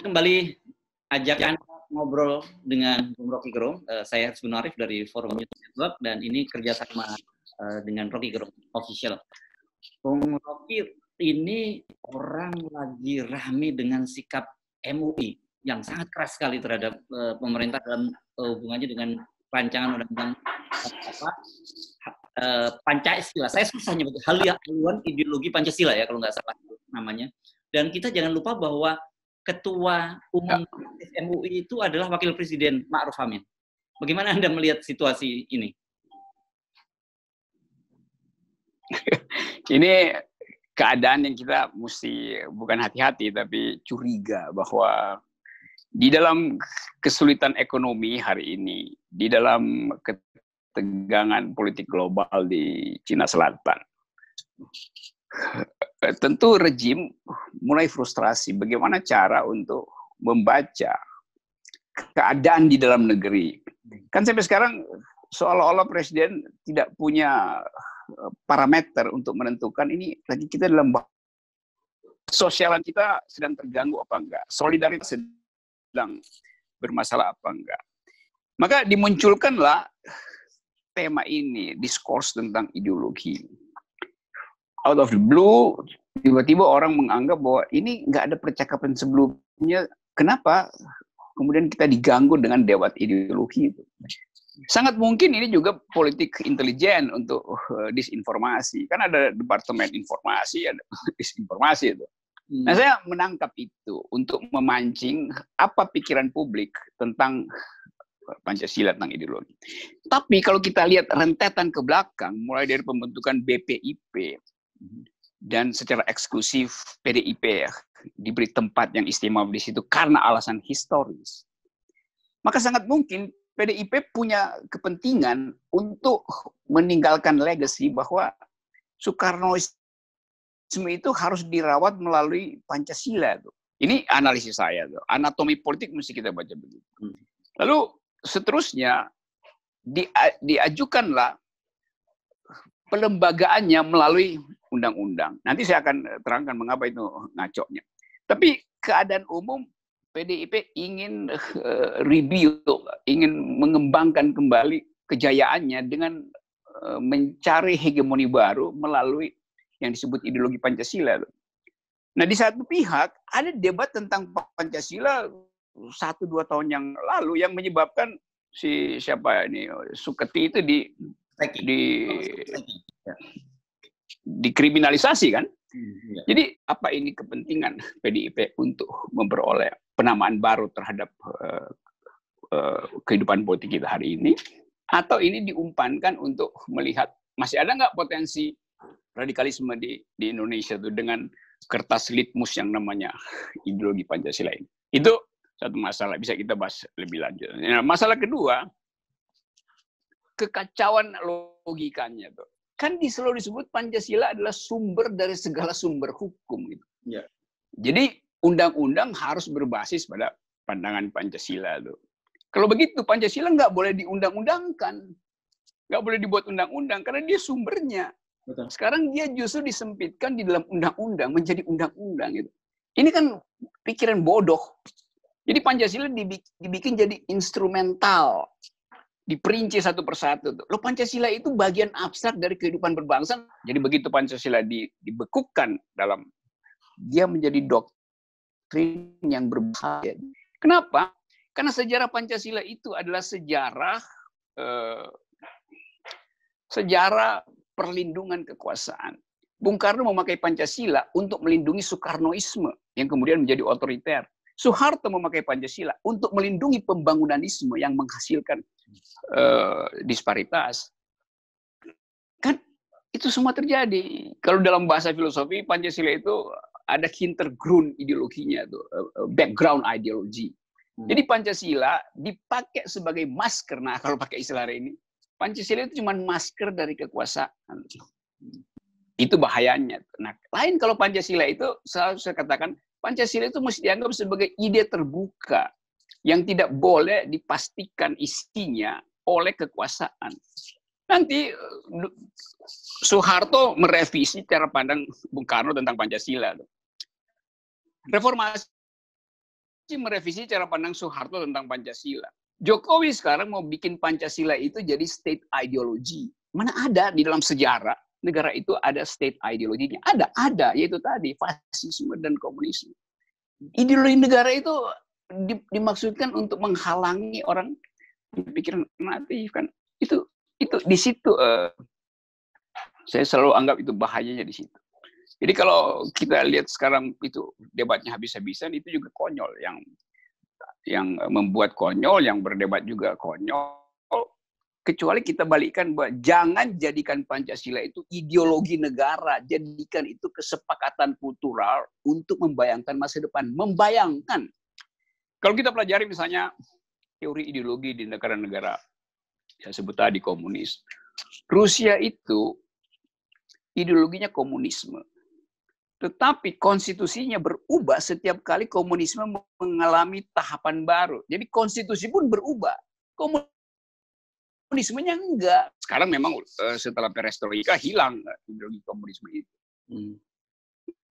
kembali ajak Anda ngobrol dengan Bung Rocky Gerung. Saya Hasbun Arif dari Forum News Network dan ini kerjasama dengan Rocky Gerung Official. Bung Rocky, ini orang lagi rame dengan sikap MUI yang sangat keras sekali terhadap pemerintah dalam hubungannya dengan rancangan undang-undang Pancasila. Saya susah nyebut haluan ideologi Pancasila ya kalau nggak salah namanya. Dan kita jangan lupa bahwa Ketua Umum MUI itu adalah Wakil Presiden Ma'ruf Amin. Bagaimana Anda melihat situasi ini? Ini keadaan yang kita mesti bukan hati-hati tapi curiga bahwa di dalam kesulitan ekonomi hari ini, di dalam ketegangan politik global di Cina Selatan, tentu rejim mulai frustrasi bagaimana cara untuk membaca keadaan di dalam negeri. Kan sampai sekarang seolah-olah presiden tidak punya parameter untuk menentukan ini lagi kita dalam sosialan kita sedang terganggu apa enggak, solidaritas sedang bermasalah apa enggak. Maka dimunculkanlah tema ini, diskurs tentang ideologi. Out of the blue, tiba-tiba orang menganggap bahwa ini nggak ada percakapan sebelumnya. Kenapa kemudian kita diganggu dengan debat ideologi itu? Sangat mungkin ini juga politik intelijen untuk disinformasi. Kan ada departemen informasi, ada disinformasi itu. Nah, saya menangkap itu untuk memancing apa pikiran publik tentang Pancasila, tentang ideologi. Tapi kalau kita lihat rentetan ke belakang, mulai dari pembentukan BPIP, dan secara eksklusif PDIP ya, diberi tempat yang istimewa di situ karena alasan historis. Maka sangat mungkin PDIP punya kepentingan untuk meninggalkan legacy bahwa Soekarnoisme itu harus dirawat melalui Pancasila. Ini analisis saya. Anatomi politik mesti kita baca begitu. Lalu seterusnya diajukanlah pelembagaannya melalui undang-undang. Nanti saya akan terangkan mengapa itu ngaconya. Tapi keadaan umum PDIP ingin rebuild, ingin mengembangkan kembali kejayaannya dengan mencari hegemoni baru melalui yang disebut ideologi Pancasila. Nah, di satu pihak ada debat tentang Pancasila 1-2 tahun yang lalu yang menyebabkan siapa ini Suketi itu dikriminalisasi kan? Jadi apa ini kepentingan PDIP untuk memperoleh penamaan baru terhadap kehidupan politik kita hari ini? Atau ini diumpankan untuk melihat masih ada nggak potensi radikalisme di Indonesia tuh dengan kertas litmus yang namanya ideologi Pancasila ini? Itu satu masalah, bisa kita bahas lebih lanjut. Nah, masalah kedua, kekacauan logikanya tuh. Kan selalu disebut Pancasila adalah sumber dari segala sumber hukum. Gitu. Ya. Jadi undang-undang harus berbasis pada pandangan Pancasila. Tuh. Kalau begitu Pancasila nggak boleh diundang-undangkan. Nggak boleh dibuat undang-undang karena dia sumbernya. Betul. Sekarang dia justru disempitkan di dalam undang-undang, menjadi undang-undang. Gitu. Ini kan pikiran bodoh. Jadi Pancasila dibikin jadi instrumental. Diperinci satu persatu. Loh, Pancasila itu bagian abstrak dari kehidupan berbangsa. Jadi begitu Pancasila dibekukan dalam, dia menjadi doktrin yang berbahaya. Kenapa? Karena sejarah Pancasila itu adalah sejarah perlindungan kekuasaan. Bung Karno memakai Pancasila untuk melindungi Soekarnoisme yang kemudian menjadi otoriter. Soeharto memakai Pancasila untuk melindungi pembangunanisme yang menghasilkan disparitas. Kan itu semua terjadi. Kalau dalam bahasa filosofi, Pancasila itu ada Hintergrund ideologinya, tuh, background ideology. Jadi Pancasila dipakai sebagai masker. Nah, kalau pakai istilah hari ini, Pancasila itu cuma masker dari kekuasaan. Itu bahayanya. Nah, lain kalau Pancasila itu, selalu saya katakan, Pancasila itu mesti dianggap sebagai ide terbuka yang tidak boleh dipastikan isinya oleh kekuasaan. Nanti Soeharto merevisi cara pandang Bung Karno tentang Pancasila. Reformasi merevisi cara pandang Soeharto tentang Pancasila. Jokowi sekarang mau bikin Pancasila itu jadi state ideology. Mana ada di dalam sejarah negara itu ada state ideologinya? Ada, yaitu tadi fasisme dan komunisme. Ideologi negara itu dimaksudkan untuk menghalangi orang berpikiran alternatif kan. Itu di situ saya selalu anggap itu bahayanya di situ. Jadi kalau kita lihat sekarang itu debatnya habis-habisan, itu juga konyol. Yang membuat konyol, yang berdebat juga konyol. Kecuali kita balikkan bahwa jangan jadikan Pancasila itu ideologi negara. Jadikan itu kesepakatan kultural untuk membayangkan masa depan. Membayangkan. Kalau kita pelajari misalnya teori ideologi di negara-negara, saya sebut tadi komunis. Rusia itu ideologinya komunisme. Tetapi konstitusinya berubah setiap kali komunisme mengalami tahapan baru. Jadi konstitusi pun berubah. Komunismenya enggak. Sekarang memang setelah perestroika hilang ideologi komunisme itu.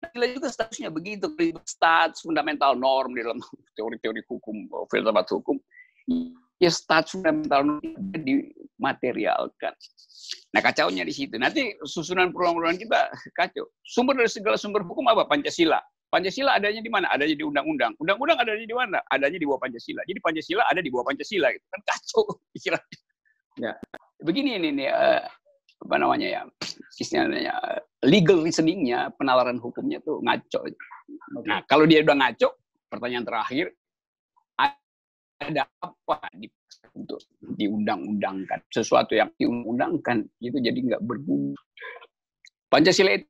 Gila juga statusnya begitu. Status fundamental norm di dalam teori-teori hukum, filsafat hukum. Ya status fundamental norm dimaterialkan. Nah kacaunya di situ. Nanti susunan perundang-undangan kita kacau. Sumber dari segala sumber hukum apa? Pancasila. Pancasila adanya di mana? Adanya di undang-undang. Undang-undang adanya di mana? Adanya di bawah Pancasila. Jadi Pancasila ada di bawah Pancasila. Gitu. Kan kacau pikiran. Ya. Begini ini apa namanya ya? Istilahnya legal reasoningnya, penalaran hukumnya tuh ngaco. Nah kalau dia udah ngaco, pertanyaan terakhir, ada apa untuk diundang-undangkan? Sesuatu yang diundang-undangkan itu jadi nggak berguna. Pancasila itu.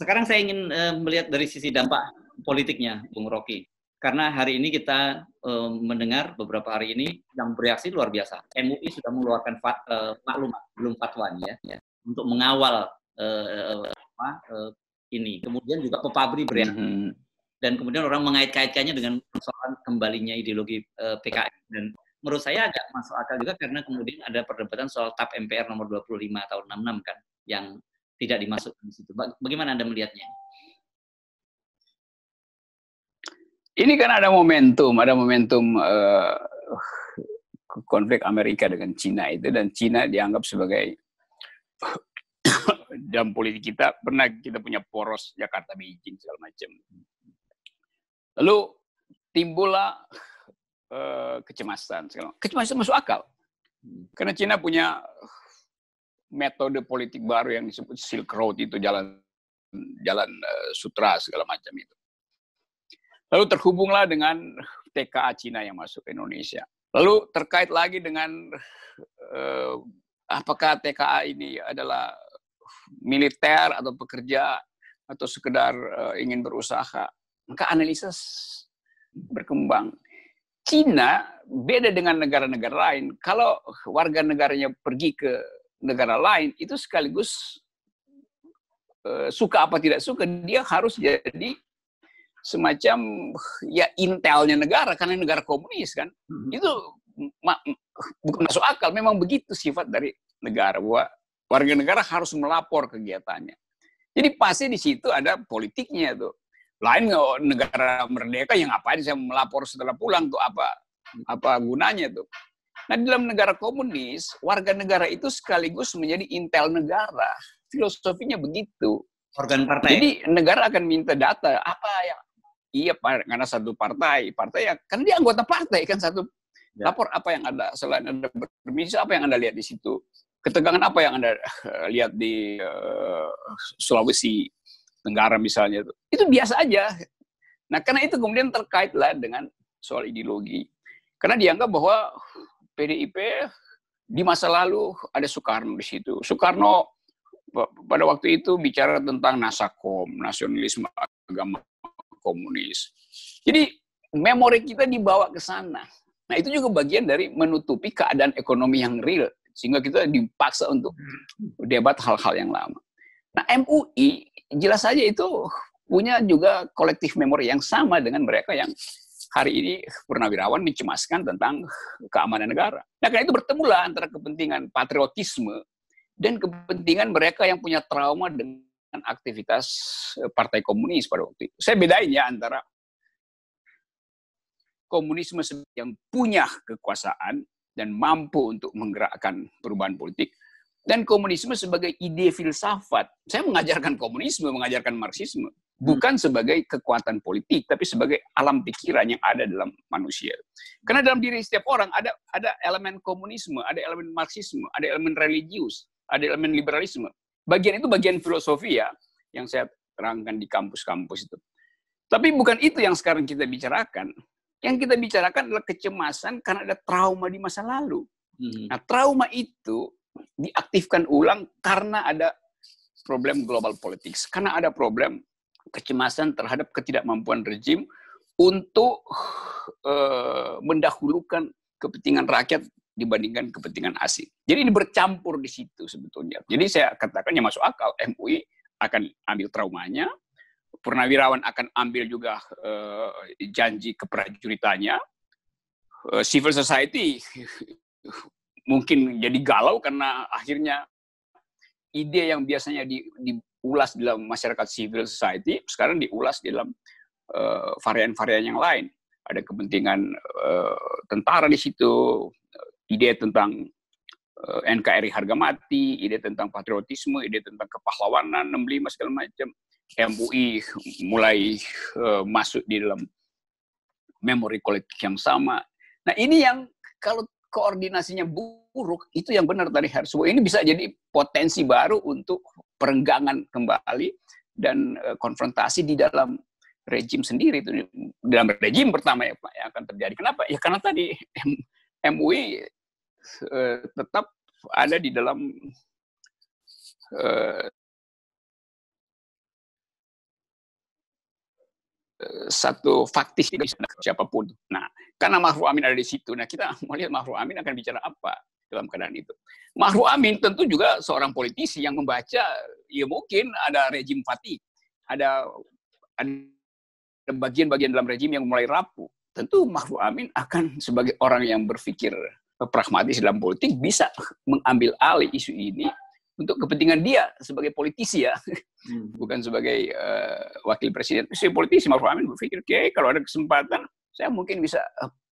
Sekarang saya ingin melihat dari sisi dampak politiknya, Bung Rocky. Karena hari ini kita mendengar beberapa hari ini yang bereaksi luar biasa. MUI sudah mengeluarkan maklumat, belum fatwanya, ya, untuk mengawal ini. Kemudian juga Pepabri bereaksi. Dan kemudian orang mengait-kaitkannya dengan persoalan kembalinya ideologi PKI. Dan menurut saya agak masuk akal juga karena kemudian ada perdebatan soal TAP MPR nomor 25 tahun 66 kan, yang tidak dimasukkan di situ. Bagaimana Anda melihatnya? Ini kan ada momentum konflik Amerika dengan Cina itu, dan Cina dianggap sebagai dalam politik kita pernah kita punya poros Jakarta Beijing segala macam. Lalu timbullah kecemasan. Kecemasan masuk akal. Karena Cina punya metode politik baru yang disebut Silk Road, itu jalan sutra segala macam itu. Lalu terhubunglah dengan TKA Cina yang masuk ke Indonesia. Lalu terkait lagi dengan apakah TKA ini adalah militer atau pekerja atau sekedar ingin berusaha. Maka analisa berkembang. Cina beda dengan negara-negara lain. Kalau warga negaranya pergi ke negara lain, itu sekaligus suka apa tidak suka, dia harus jadi semacam ya intelnya negara, karena negara komunis kan. Itu bukan masuk akal, memang begitu sifat dari negara, bahwa warga negara harus melapor kegiatannya. Jadi pasti di situ ada politiknya tuh. Lain negara merdeka yang ngapain saya melapor setelah pulang tuh, apa gunanya tuh. Nah di dalam negara komunis, warga negara itu sekaligus menjadi intel negara. Filosofinya begitu. Organ partai. Jadi negara akan minta data apa yang karena satu partai ya kan dia anggota partai kan satu. Lapor apa yang ada, selain Anda bermisi, apa yang Anda lihat di situ. Ketegangan apa yang Anda lihat di Sulawesi Tenggara misalnya, itu biasa aja. Nah, karena itu kemudian terkaitlah dengan soal ideologi. Karena dianggap bahwa PDIP di masa lalu ada Soekarno di situ. Soekarno pada waktu itu bicara tentang nasakom, nasionalisme agama komunis. Jadi memori kita dibawa ke sana. Nah, itu juga bagian dari menutupi keadaan ekonomi yang real, sehingga kita dipaksa untuk debat hal-hal yang lama. Nah, MUI jelas saja itu punya juga kolektif memori yang sama dengan mereka yang hari ini purnawirawan dicemaskan tentang keamanan negara. Nah, karena itu bertemulah antara kepentingan patriotisme dan kepentingan mereka yang punya trauma dengan aktivitas partai komunis pada waktu itu. Saya bedain ya antara komunisme yang punya kekuasaan dan mampu untuk menggerakkan perubahan politik, dan komunisme sebagai ide filsafat. Saya mengajarkan komunisme, mengajarkan Marxisme, bukan sebagai kekuatan politik, tapi sebagai alam pikiran yang ada dalam manusia. Karena dalam diri setiap orang ada elemen komunisme, ada elemen Marxisme, ada elemen religius, ada elemen liberalisme. Bagian itu bagian filosofi ya, yang saya terangkan di kampus-kampus itu. Tapi bukan itu yang sekarang kita bicarakan. Yang kita bicarakan adalah kecemasan karena ada trauma di masa lalu. Nah, trauma itu diaktifkan ulang karena ada problem global politics, karena ada problem kecemasan terhadap ketidakmampuan rejim untuk mendahulukan kepentingan rakyat dibandingkan kepentingan asing. Jadi ini bercampur di situ sebetulnya. Jadi saya katakan yang masuk akal, MUI akan ambil traumanya, Purnawirawan akan ambil juga janji keprajuritannya, civil society mungkin jadi galau karena akhirnya ide yang biasanya diulas dalam masyarakat civil society sekarang diulas dalam varian-varian yang lain. Ada kepentingan tentara di situ, ide tentang NKRI harga mati, ide tentang patriotisme, ide tentang kepahlawanan 65 segala macam. MUI mulai masuk di dalam memori kolektif yang sama. Nah, ini yang kalau koordinasinya buruk, itu yang benar tadi Hersu. Ini bisa jadi potensi baru untuk perenggangan kembali dan konfrontasi di dalam rejim sendiri. Itu dalam rejim pertama ya Pak yang akan terjadi. Kenapa? Ya karena tadi MUI tetap ada di dalam satu faktis siapapun. Nah, karena Ma'ruf Amin ada di situ, nah kita melihat Ma'ruf Amin akan bicara apa dalam keadaan itu. Ma'ruf Amin tentu juga seorang politisi yang membaca, ya mungkin ada rejim fatigue, ada bagian-bagian dalam rejim yang mulai rapuh. Tentu Ma'ruf Amin akan sebagai orang yang berpikir pragmatis dalam politik bisa mengambil alih isu ini untuk kepentingan dia sebagai politisi ya, bukan sebagai wakil presiden. Sebagai politisi, Ma'ruf Amin berpikir, oke, kalau ada kesempatan, saya mungkin bisa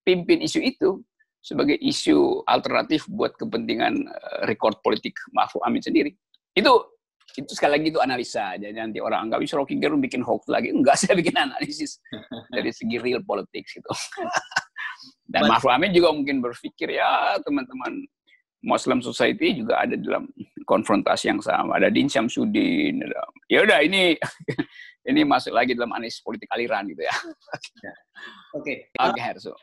pimpin isu itu sebagai isu alternatif buat kepentingan rekod politik Ma'ruf Amin sendiri. Itu sekali lagi itu analisa aja. Nanti orang anggap Rocky Gerung bikin hoax lagi. Enggak, saya bikin analisis dari segi real politics gitu. Dan Ma'ruf Amin juga mungkin berpikir, ya teman-teman Muslim Society juga ada dalam konfrontasi yang sama. Ada Din Syamsuddin. Ya udah ini masuk lagi dalam analisis politik aliran gitu ya. Oke. Oke, Herso.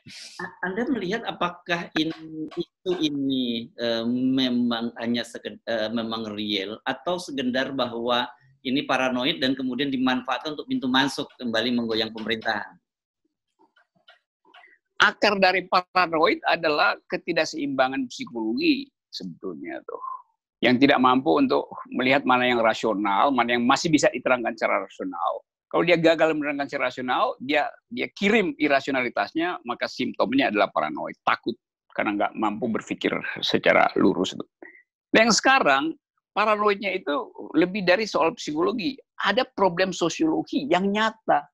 Anda melihat apakah isu ini memang hanya memang real atau sekedar bahwa ini paranoid dan kemudian dimanfaatkan untuk pintu masuk kembali menggoyang pemerintahan? Akar dari paranoid adalah ketidakseimbangan psikologi sebetulnya tuh. Yang tidak mampu untuk melihat mana yang rasional, mana yang masih bisa diterangkan secara rasional. Kalau dia gagal menerangkan secara rasional, dia kirim irasionalitasnya, maka simptomnya adalah paranoid, takut karena nggak mampu berpikir secara lurus. Dan yang sekarang paranoidnya itu lebih dari soal psikologi, ada problem sosiologi yang nyata.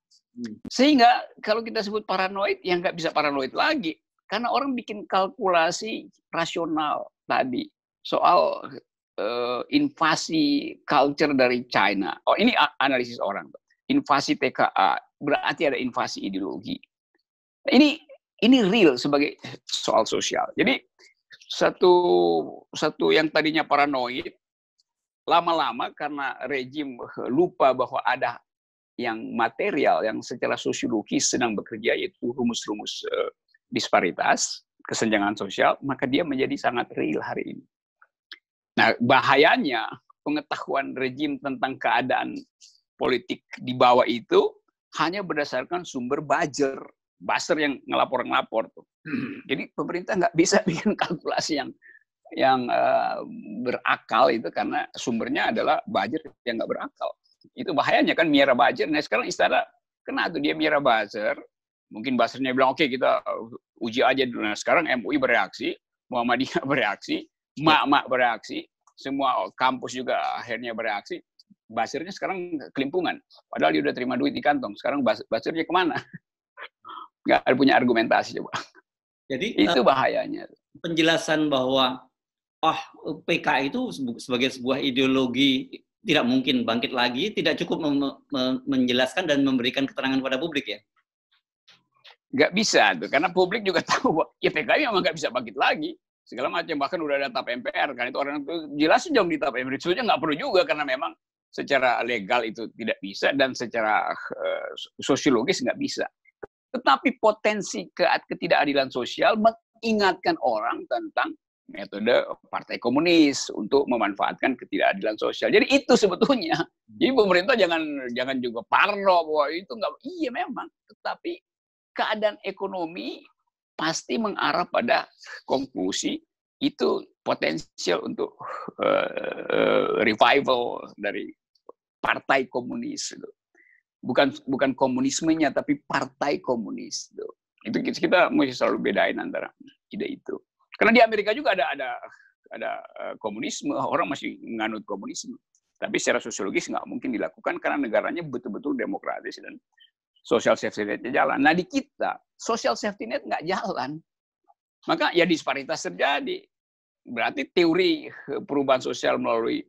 Sehingga kalau kita sebut paranoid, ya nggak bisa paranoid lagi. Karena orang bikin kalkulasi rasional tadi soal invasi culture dari China. Oh, ini analisis orang. Invasi TKA, berarti ada invasi ideologi. Ini real sebagai soal sosial. Jadi satu yang tadinya paranoid, lama-lama karena rejim lupa bahwa ada yang material, yang secara sosiologis sedang bekerja, yaitu rumus-rumus disparitas, kesenjangan sosial, maka dia menjadi sangat real hari ini. Nah, bahayanya pengetahuan rejim tentang keadaan politik di bawah itu hanya berdasarkan sumber buzzer yang ngelapor tuh. Jadi pemerintah nggak bisa bikin kalkulasi yang berakal itu karena sumbernya adalah buzzer yang nggak berakal. Itu bahayanya kan, miara buzzer. Nah sekarang istana kena tuh dia miara buzzer. Mungkin buzzernya bilang oke, kita uji aja dulu. Nah sekarang MUI bereaksi, Muhammadiyah bereaksi, mak-mak bereaksi, semua kampus juga akhirnya bereaksi. Buzzernya sekarang kelimpungan. Padahal dia udah terima duit di kantong. Sekarang buzzernya kemana? nggak ada punya argumentasi coba. Jadi itu bahayanya. Penjelasan bahwa PKI itu sebagai sebuah ideologi tidak mungkin bangkit lagi, tidak cukup menjelaskan dan memberikan keterangan kepada publik ya? Nggak bisa tuh, karena publik juga tahu bahwa ya PKI memang nggak bisa bangkit lagi. Segala macam, bahkan udah ada TAP MPR, kan itu orang itu jelasin dong di TAP MPR. Sebenarnya nggak perlu juga, karena memang secara legal itu tidak bisa, dan secara sosiologis nggak bisa. Tetapi potensi ketidakadilan sosial mengingatkan orang tentang metode Partai Komunis untuk memanfaatkan ketidakadilan sosial. Jadi itu sebetulnya. Jadi pemerintah jangan juga parno bahwa itu nggak. Iya memang, tetapi keadaan ekonomi pasti mengarah pada konklusi itu potensial untuk revival dari Partai Komunis. Bukan komunismenya, tapi Partai Komunis. Itu kita mesti selalu bedain antara ide itu. Karena di Amerika juga ada komunisme, orang masih menganut komunisme. Tapi secara sosiologis nggak mungkin dilakukan karena negaranya betul-betul demokratis dan social safety net-nya jalan. Nah di kita, social safety net nggak jalan. Maka ya disparitas terjadi. Berarti teori perubahan sosial melalui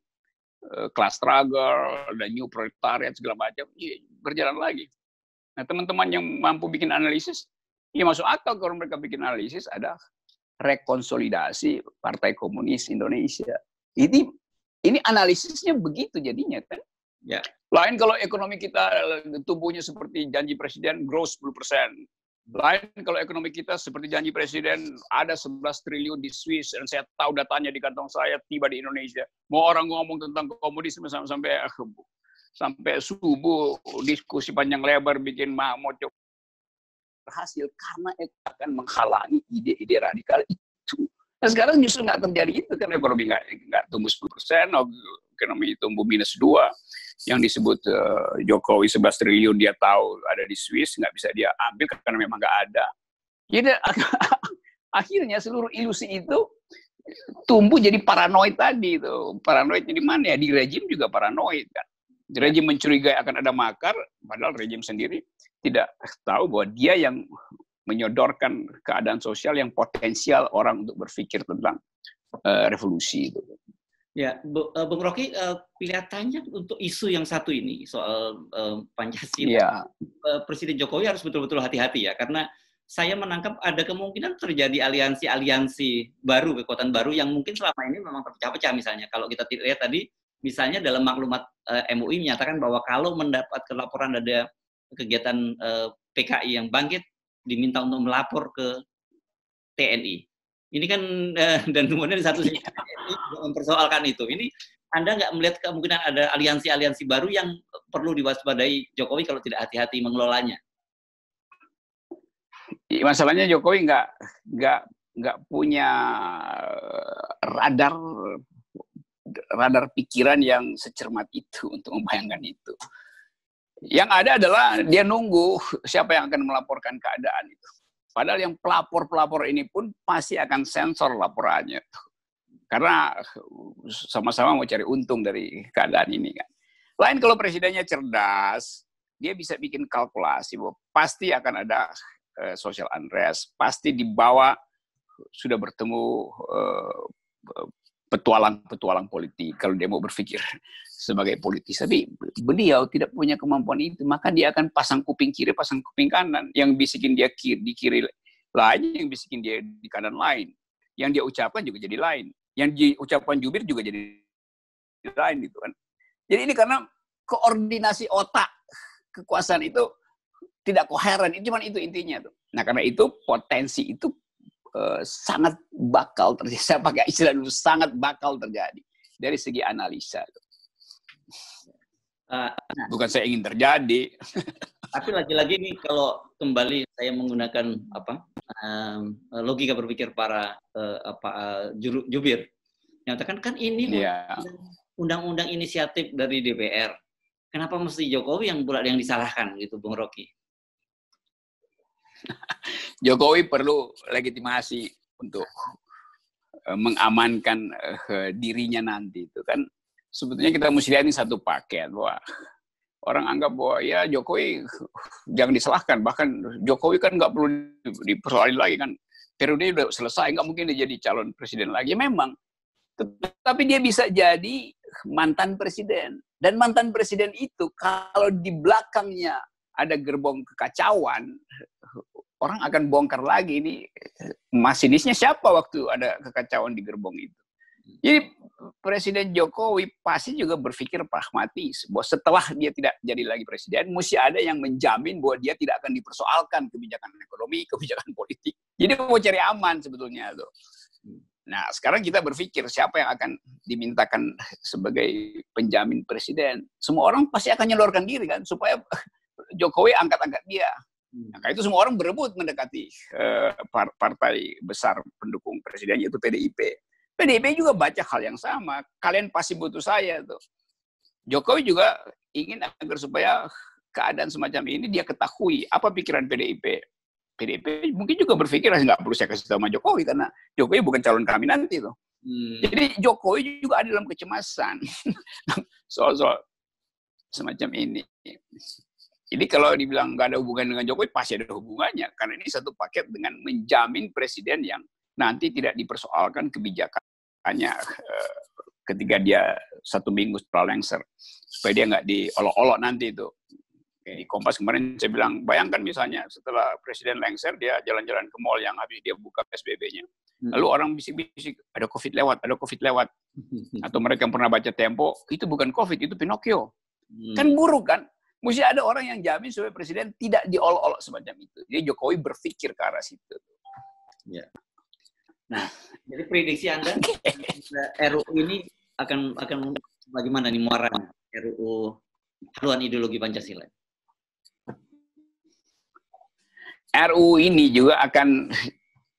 class struggle, dan new proletariat segala macam, ya, berjalan lagi. Nah teman-teman yang mampu bikin analisis, ya masuk akal kalau mereka bikin analisis ada rekonsolidasi Partai Komunis Indonesia. Ini analisisnya begitu jadinya kan. Ya. Lain kalau ekonomi kita tumbuhnya seperti janji Presiden, growth 10%. Lain kalau ekonomi kita seperti janji Presiden, ada 11 triliun di Swiss, dan saya tahu datanya di kantong saya, tiba di Indonesia. Mau orang ngomong tentang komunisme sampai subuh, diskusi panjang lebar, bikin mau coba berhasil, karena itu akan menghalangi ide-ide radikal itu. Nah sekarang justru nggak terjadi itu, karena ekonomi nggak tumbuh 10%, ekonomi tumbuh -2, yang disebut Jokowi 11 triliun dia tahu ada di Swiss, nggak bisa dia ambil karena memang nggak ada. Jadi akhirnya seluruh ilusi itu tumbuh jadi paranoid tadi itu. Paranoidnya di mana ya? Di rejim juga paranoid kan. Rejim mencurigai akan ada makar, padahal rejim sendiri tidak tahu bahwa dia yang menyodorkan keadaan sosial yang potensial orang untuk berpikir tentang revolusi itu. Ya, Bung Rocky, kelihatannya untuk isu yang satu ini soal Pancasila, Presiden Jokowi harus betul-betul hati-hati ya, karena saya menangkap ada kemungkinan terjadi aliansi-aliansi baru, kekuatan baru yang mungkin selama ini memang terpecah-pecah. Misalnya kalau kita lihat tadi, misalnya dalam maklumat MUI menyatakan bahwa kalau mendapat laporan ada kegiatan PKI yang bangkit, diminta untuk melapor ke TNI. Ini kan dan kemudian di satu sisi mempersoalkan itu. Ini Anda nggak melihat kemungkinan ada aliansi-aliansi baru yang perlu diwaspadai Jokowi kalau tidak hati-hati mengelolanya? Masalahnya Jokowi nggak punya radar pikiran yang secermat itu untuk membayangkan itu. Yang ada adalah dia nunggu siapa yang akan melaporkan keadaan itu. Padahal yang pelapor-pelapor ini pun pasti akan sensor laporannya. Karena sama-sama mau cari untung dari keadaan ini kan. Lain kalau presidennya cerdas, dia bisa bikin kalkulasi bahwa pasti akan ada social unrest, pasti di bawah sudah bertemu petualang politik kalau dia mau berpikir sebagai politis. Tapi beliau tidak punya kemampuan itu, maka dia akan pasang kuping kiri, pasang kuping kanan. Yang bisikin dia di kiri lain, yang bisikin dia di kanan lain. Yang dia ucapkan juga jadi lain. Yang diucapkan jubir juga jadi lain gitu kan. Jadi ini karena koordinasi otak kekuasaan itu tidak koheren. Itu cuma itu intinya tuh. Nah karena itu potensi itu sangat bakal terjadi. Saya pakai istilah dulu, sangat bakal terjadi dari segi analisa. Bukan saya ingin terjadi. Tapi lagi-lagi nih kalau kembali saya menggunakan logika berpikir para jubir, nyatakan kan ini undang-undang inisiatif dari DPR. Kenapa mesti Jokowi yang disalahkan gitu, Bung Rocky? Jokowi perlu legitimasi untuk mengamankan dirinya nanti itu kan. Sebetulnya kita mesti lihat ini satu paket, bahwa orang anggap bahwa ya Jokowi jangan disalahkan, bahkan Jokowi kan nggak perlu dipersoalin lagi kan, periode udah selesai, nggak mungkin dia jadi calon presiden lagi. Memang, tapi dia bisa jadi mantan presiden, dan mantan presiden itu kalau di belakangnya ada gerbong kekacauan, orang akan bongkar lagi ini masinisnya siapa waktu ada kekacauan di gerbong itu. Jadi Presiden Jokowi pasti juga berpikir pragmatis bahwa setelah dia tidak jadi lagi presiden, mesti ada yang menjamin bahwa dia tidak akan dipersoalkan kebijakan ekonomi, kebijakan politik. Jadi mau cari aman sebetulnya tuh. Nah, sekarang kita berpikir siapa yang akan dimintakan sebagai penjamin presiden. Semua orang pasti akan nyalurkan diri kan supaya Jokowi angkat-angkat dia. Maka itu semua orang berebut mendekati partai besar pendukung presiden, yaitu PDIP. PDIP juga baca hal yang sama. Kalian pasti butuh saya tuh. Jokowi juga ingin agar supaya keadaan semacam ini dia ketahui apa pikiran PDIP. PDIP mungkin juga berpikir nggak perlu saya kasih tahu sama Jokowi karena Jokowi bukan calon kami nanti tuh. Jadi Jokowi juga ada dalam kecemasan soal semacam ini. Jadi kalau dibilang nggak ada hubungan dengan Jokowi pasti ada hubungannya karena ini satu paket dengan menjamin presiden yang nanti tidak dipersoalkan kebijakannya ketika dia 1 minggu setelah lengser, supaya dia nggak diolok-olok nanti itu. Di Kompas kemarin saya bilang, bayangkan misalnya setelah presiden lengser dia jalan-jalan ke mall yang habis dia buka PSBB-nya, lalu orang bisik-bisik ada COVID lewat, atau mereka yang pernah baca Tempo itu bukan COVID, itu Pinocchio, kan buruk kan? Mesti ada orang yang jamin supaya presiden tidak diolok-olok semacam itu. Jadi Jokowi berpikir ke arah situ. Ya. Nah, jadi prediksi Anda RUU ini akan bagaimana nih muaranya RUU haluan ideologi Pancasila? RUU ini juga akan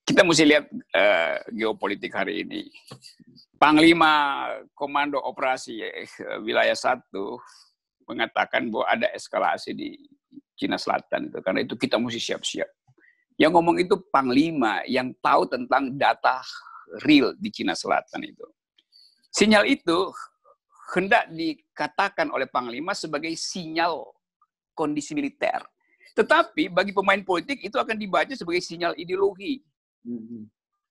kita mesti lihat geopolitik hari ini. Panglima Komando Operasi Wilayah 1 mengatakan bahwa ada eskalasi di Cina Selatan itu, karena itu kita mesti siap-siap. Yang ngomong itu Panglima yang tahu tentang data real di Cina Selatan itu. Sinyal itu hendak dikatakan oleh Panglima sebagai sinyal kondisi militer. Tetapi bagi pemain politik itu akan dibaca sebagai sinyal ideologi.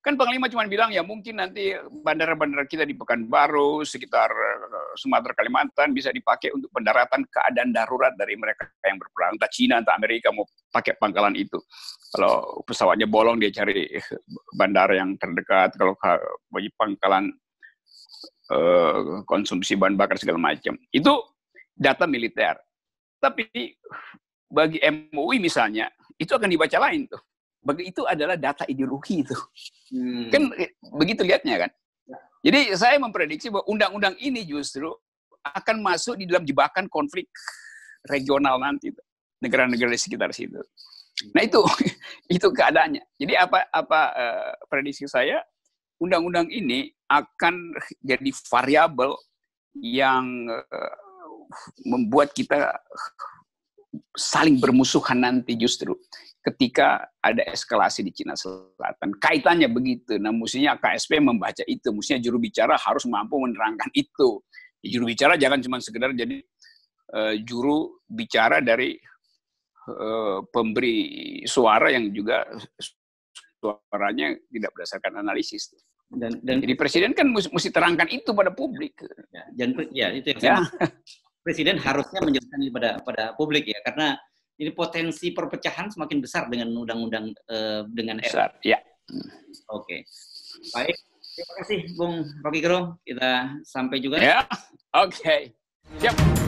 Kan Panglima cuma bilang ya mungkin nanti bandara-bandara kita di Pekanbaru, sekitar Sumatera, Kalimantan bisa dipakai untuk pendaratan keadaan darurat dari mereka yang berperang. Entah Cina, entah Amerika mau pakai pangkalan itu. Kalau pesawatnya bolong dia cari bandara yang terdekat. Kalau bagi pangkalan konsumsi bahan bakar segala macam. Itu data militer. Tapi bagi MUI misalnya, itu akan dibaca lain tuh. Bagi itu adalah data ideologi itu. Kan begitu lihatnya kan. Jadi saya memprediksi bahwa undang-undang ini justru akan masuk di dalam jebakan konflik regional nanti tuh. Negara-negara di sekitar situ. Nah itu keadaannya. Jadi apa prediksi saya, undang-undang ini akan jadi variabel yang membuat kita saling bermusuhan nanti justru ketika ada eskalasi di Cina Selatan. Kaitannya begitu. Nah, mestinya KSP membaca itu. Mestinya juru bicara harus mampu menerangkan itu. Juru bicara jangan cuma sekedar jadi juru bicara dari pemberi suara yang juga suaranya tidak berdasarkan analisis. Dan jadi presiden kan mesti terangkan itu pada publik. Ya, itu yang presiden harusnya menjelaskan ini pada publik ya, karena ini potensi perpecahan semakin besar dengan undang-undang dengan besar. Ya. Oke. Baik. Terima kasih Bung Rocky Gerung. Kita sampai juga. Ya. Oke. Siap.